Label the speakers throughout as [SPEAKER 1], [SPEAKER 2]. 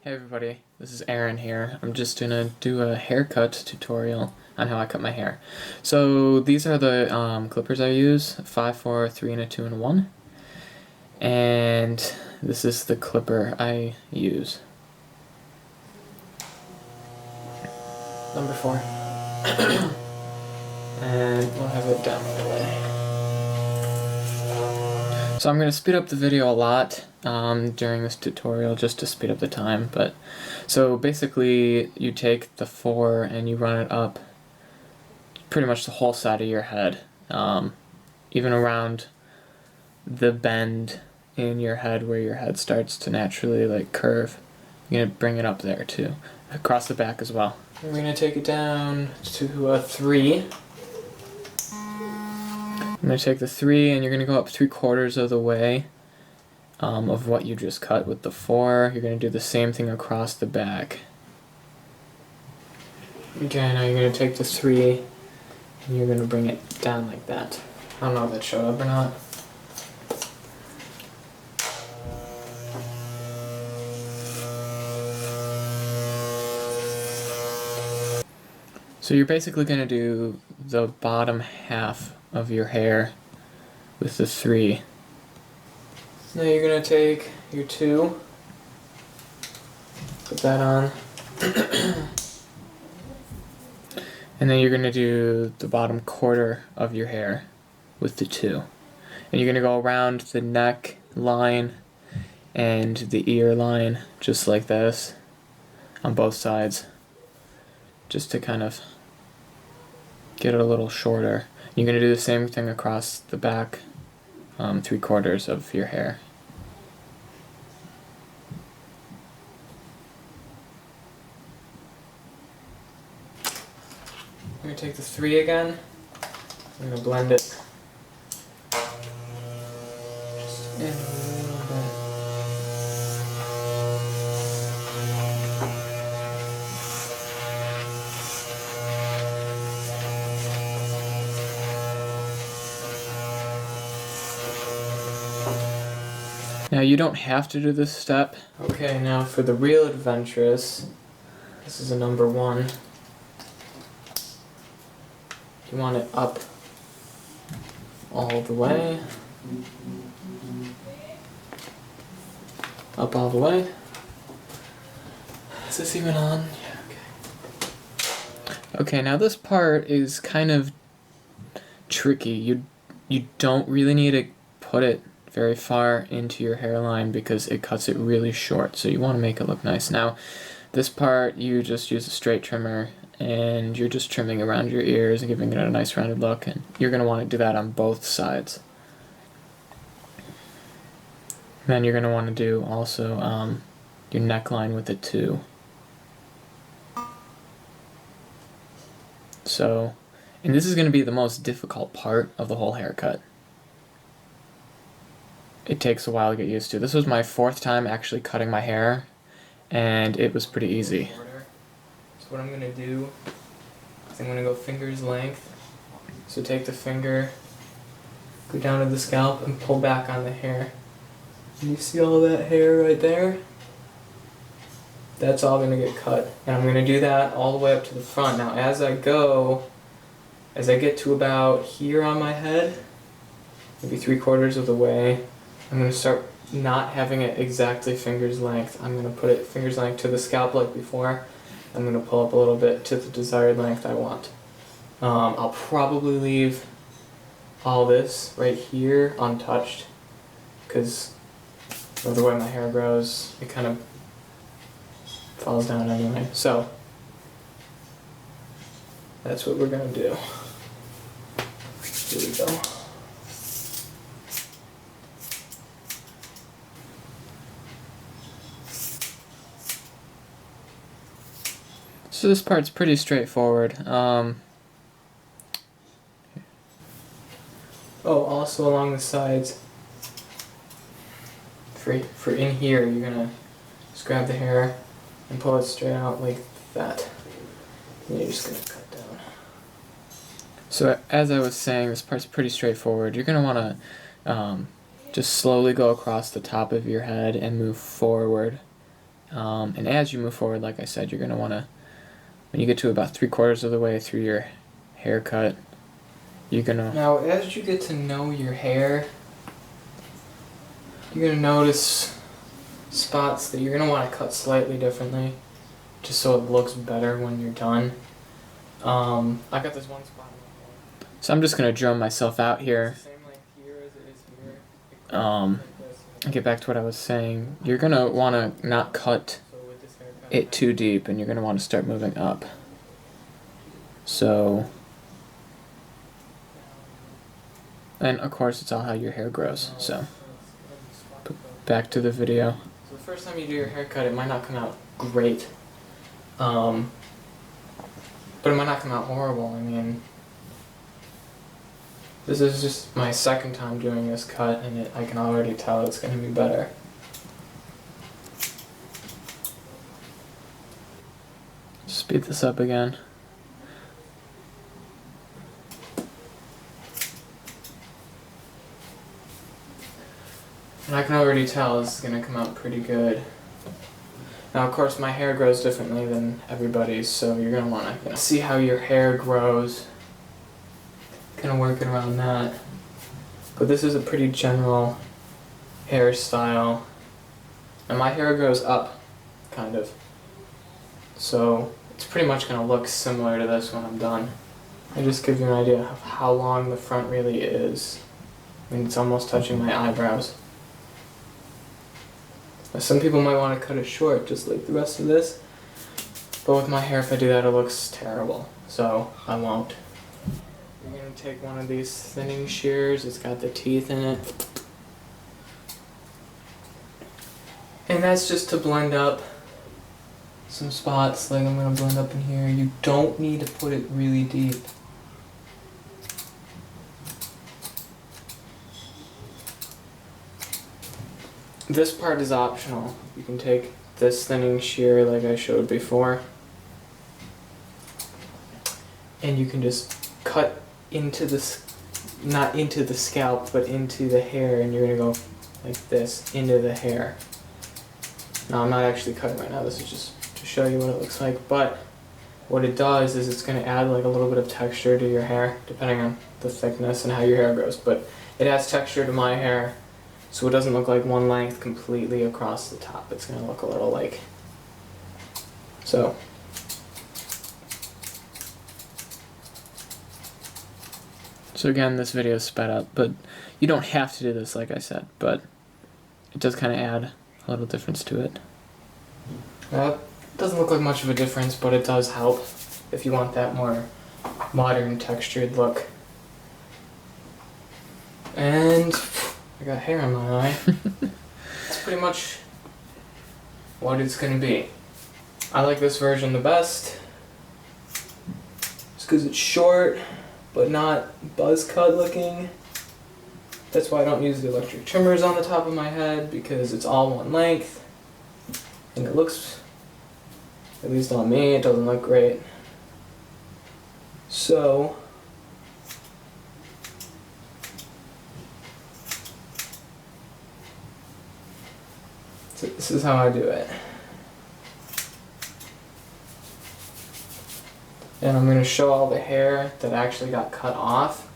[SPEAKER 1] Hey everybody, this is Aaron here. I'm just gonna do a haircut tutorial on how I cut my hair. So these are the clippers I use, 5, 4, 3, and a 2, and a 1. And this is the clipper I use. Number 4. And we'll have it down right away. So I'm going to speed up the video a lot during this tutorial just to speed up the time. But so basically you take the 4 and you run it up pretty much the whole side of your head, even around the bend in your head where your head starts to naturally like curve. You're going to bring it up there too, across the back as well. We're going to take it down to a 3. I'm going to take the 3 and you're going to go up 3/4 of the way of what you just cut with the 4. You're going to do the same thing across the back. Okay, now you're going to take the 3 and you're going to bring it down like that. I don't know if that showed up or not. So you're basically going to do the bottom half of your hair with the 3. Now you're going to take your 2, put that on, and then you're going to do the bottom quarter of your hair with the 2. And you're going to go around the neck line and the ear line just like this on both sides, just to kind of get it a little shorter. You're going to do the same thing across the back 3/4 of your hair. I'm going to take the 3 again. I'm going to blend it just in a little bit. Now you don't have to do this step. Okay, now for the real adventurous, this is a number 1. You want it up all the way. Up all the way. Is this even on? Yeah, okay. Okay, now this part is kind of tricky. You don't really need to put it very far into your hairline because it cuts it really short, so you want to make it look nice. Now, this part you just use a straight trimmer and you're just trimming around your ears and giving it a nice rounded look, and you're going to want to do that on both sides. Then you're going to want to do also your neckline with it too. So, and this is going to be the most difficult part of the whole haircut. It takes a while to get used to. This was my 4th time actually cutting my hair, and it was pretty easy. So what I'm going to do is I'm going to go finger's length. So take the finger, go down to the scalp, and pull back on the hair. And you see all that hair right there? That's all going to get cut. And I'm going to do that all the way up to the front. Now as I get to about here on my head, maybe 3/4 of the way, I'm going to start not having it exactly finger's length. I'm going to put it finger's length to the scalp like before. I'm going to pull up a little bit to the desired length I want. I'll probably leave all this right here untouched because of the way my hair grows, it kind of falls down anyway. So that's what we're going to do. Here we go. So this part's pretty straightforward. Oh, also along the sides, for in here, you're gonna just grab the hair and pull it straight out like that. And you're just gonna cut down. So as I was saying, this part's pretty straightforward. You're gonna wanna just slowly go across the top of your head and move forward And as you move forward, like I said, you're going to want to, when you get to about 3/4 of the way through your haircut, you're going to... Now, as you get to know your hair, you're going to notice spots that you're going to want to cut slightly differently, just so it looks better when you're done. I got this one spot in my hair. So I'm just going to drum myself out here. It's the same length here as it is here. Get back to what I was saying. You're going to want to not cut it too deep, and you're going to want to start moving up. So, and of course it's all how your hair grows. So, back to the video. So the first time you do your haircut, it might not come out great. But it might not come out horrible. I mean, this is just my second time doing this cut, and I can already tell it's going to be better. Speed this up again. And I can already tell this is going to come out pretty good. Now, of course, my hair grows differently than everybody's, so you're going to want to see how your hair grows. Kind of working around that. But this is a pretty general hairstyle. And my hair grows up, kind of. So it's pretty much going to look similar to this when I'm done. I just give you an idea of how long the front really is. I mean, it's almost touching my eyebrows. Now, some people might want to cut it short, just like the rest of this. But with my hair, if I do that, it looks terrible. So I won't. You're going to take one of these thinning shears. It's got the teeth in it. And that's just to blend up some spots, like I'm going to blend up in here. You don't need to put it really deep. This part is optional. You can take this thinning shear like I showed before, and you can just cut into this, not into the scalp, but into the hair, and you're going to go like this into the hair. Now I'm not actually cutting right now, this is just to show you what it looks like, but what it does is it's going to add like a little bit of texture to your hair, depending on the thickness and how your hair grows, but it adds texture to my hair, so it doesn't look like one length completely across the top. It's going to look a little like so. So again, this video is sped up, but you don't have to do this like I said, but it does kind of add a little difference to it. It doesn't look like much of a difference, but it does help if you want that more modern textured look. And I got hair in my eye. That's pretty much what it's going to be. I like this version the best, just because it's short, but not buzz cut looking. That's why I don't use the electric trimmers on the top of my head, because it's all one length. And it looks, at least on me, it doesn't look great. So, this is how I do it. And I'm going to show all the hair that actually got cut off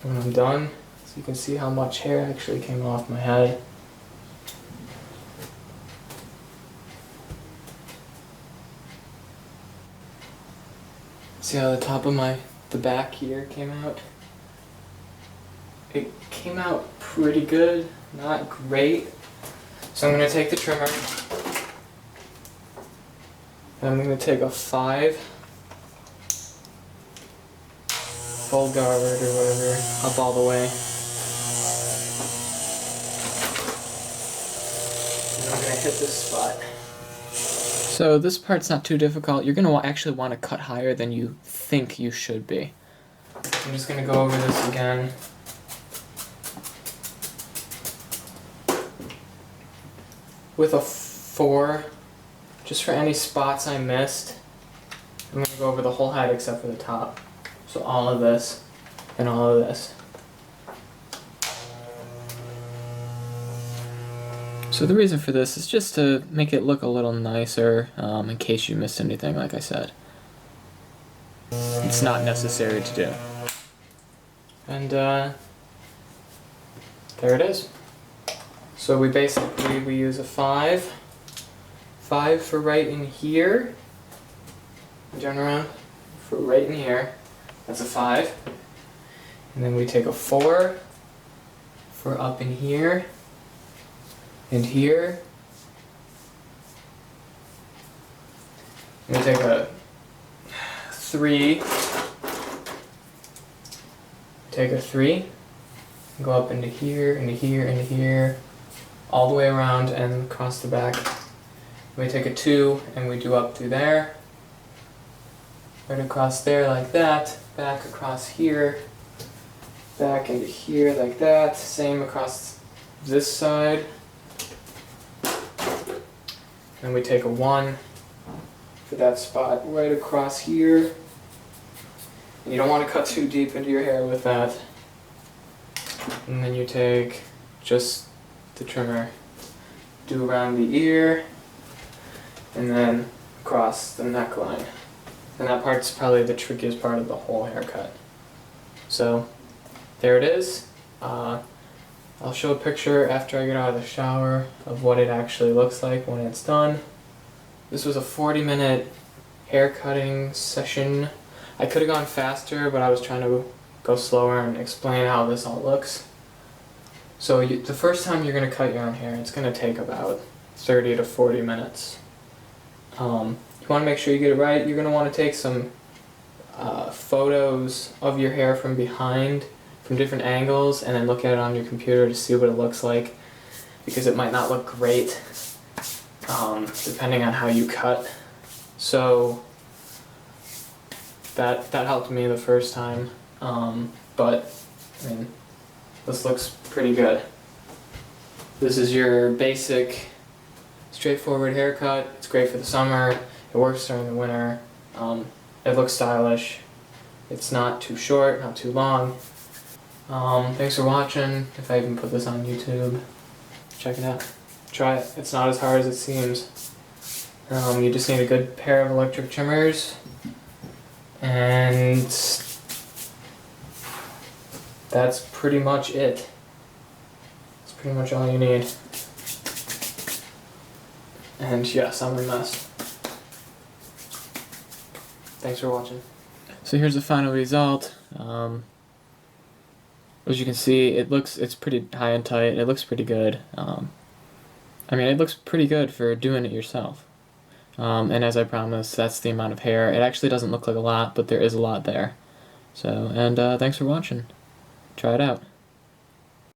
[SPEAKER 1] when I'm done, so you can see how much hair actually came off my head. See how the top of the back here came out? It came out pretty good, not great. So I'm going to take the trimmer, and I'm going to take a 5 full guard or whatever, up all the way. And I'm going to hit this spot. So this part's not too difficult. You're going to actually want to cut higher than you think you should be. I'm just going to go over this again. With a 4, just for any spots I missed, I'm going to go over the whole head except for the top. So all of this and all of this. So the reason for this is just to make it look a little nicer, in case you missed anything, like I said. It's not necessary to do. And there it is. So we use a 5. 5 for right in here. Turn around. For right in here. That's a 5. And then we take a 4 for up in here. And here. And we take a 3. Take a 3. Go up into here, into here, into here. All the way around and across the back. We take a 2 and we do up through there. Right across there like that. Back across here. Back into here like that. Same across this side. And we take a 1 for that spot right across here. And you don't want to cut too deep into your hair with that. And then you take just the trimmer, do around the ear, and then across the neckline. And that part's probably the trickiest part of the whole haircut. So there it is. I'll show a picture after I get out of the shower of what it actually looks like when it's done. This was a 40-minute hair cutting session. I could have gone faster, but I was trying to go slower and explain how this all looks. So the first time you're going to cut your own hair, it's going to take about 30 to 40 minutes. You want to make sure you get it right. You're going to want to take some photos of your hair from behind, from different angles, and then look at it on your computer to see what it looks like, because it might not look great depending on how you cut. So that helped me the first time, but I mean, this looks pretty good. This is your basic, straightforward haircut. It's great for the summer. It works during the winter. It looks stylish. It's not too short, not too long. Thanks for watching. If I even put this on YouTube, check it out. Try it. It's not as hard as it seems. You just need a good pair of electric trimmers, and that's pretty much it. That's pretty much all you need. And yes, I'm a mess. Thanks for watching. So here's the final result. As you can see, it's pretty high and tight. It looks pretty good. I mean, it looks pretty good for doing it yourself. And as I promised, that's the amount of hair. It actually doesn't look like a lot, but there is a lot there. So, and thanks for watching. Try it out.